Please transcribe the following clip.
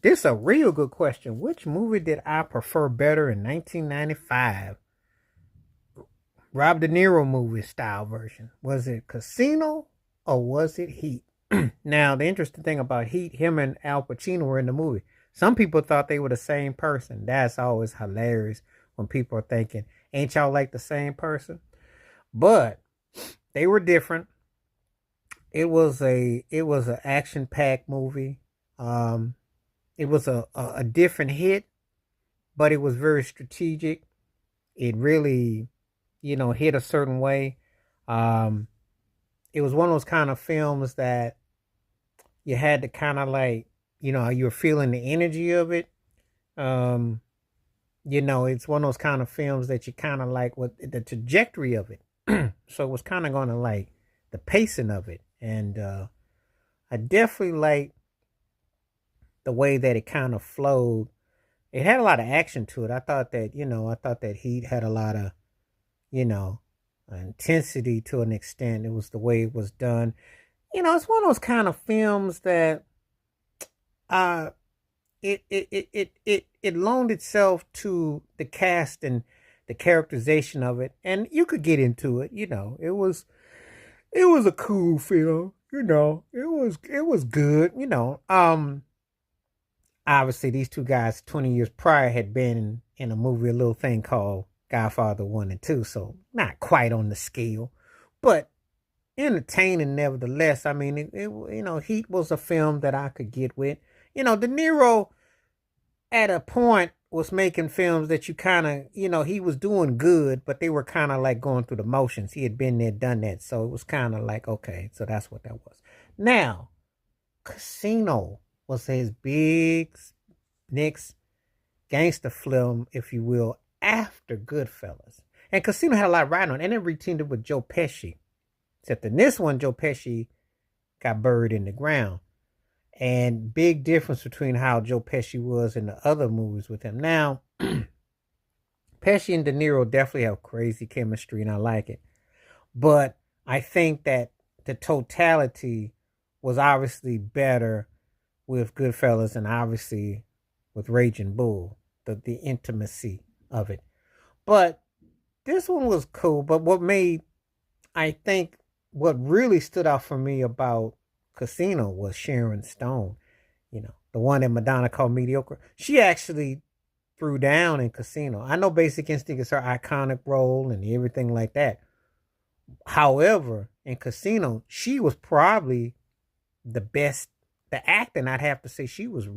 This is a real good question. Which movie did I prefer better in 1995? Rob De Niro movie style version. Was it Casino or was it Heat? Now, the interesting thing about Heat, him and Al Pacino were in the movie. Some people thought they were the same person. That's always hilarious when people are thinking, ain't y'all like the same person? But they were different. It was an action packed movie. Um, it was a different hit, but it was very strategic. It really, hit a certain way. Um, it was one of those kind of films that you had to kind of like, you were feeling the energy of it. Um, it's one of those kind of films that you kind of like what the trajectory of it. So it was kind of going to like the pacing of it. And I definitely like the way that it kind of flowed. It had a lot of action to it. I thought that Heat had a lot of, you know, intensity to an extent. It was the way it was done. It's one of those kind of films that uh it loaned itself to the cast and the characterization of it, and you could get into it. It was a cool film. It was good. Obviously these two guys 20 years prior had been in a movie, a little thing called Godfather 1 and 2, so not quite on the scale, but entertaining nevertheless. I mean, Heat was a film that I could get with. De Niro at a point was making films that you kind of, he was doing good, but they were kind of like going through the motions. He had been there, done that, so it was kind of like, okay, so that's what that was. Now, Casino was his big next gangster film, if you will, after Goodfellas. And Casino had a lot riding on, and then reteamed it with Joe Pesci. Except in this one, Joe Pesci got buried in the ground. And big difference between how Joe Pesci was in the other movies with him. Now, Pesci and De Niro definitely have crazy chemistry, and I like it. But I think that the totality was obviously better with Goodfellas and obviously with Raging Bull, the intimacy of it. But this one was cool. But I think, what really stood out for me about Casino was Sharon Stone. The one that Madonna called mediocre. She actually threw down in Casino. I know Basic Instinct is her iconic role and everything like that. However, in Casino, she was probably the best. The acting, I'd have to say she was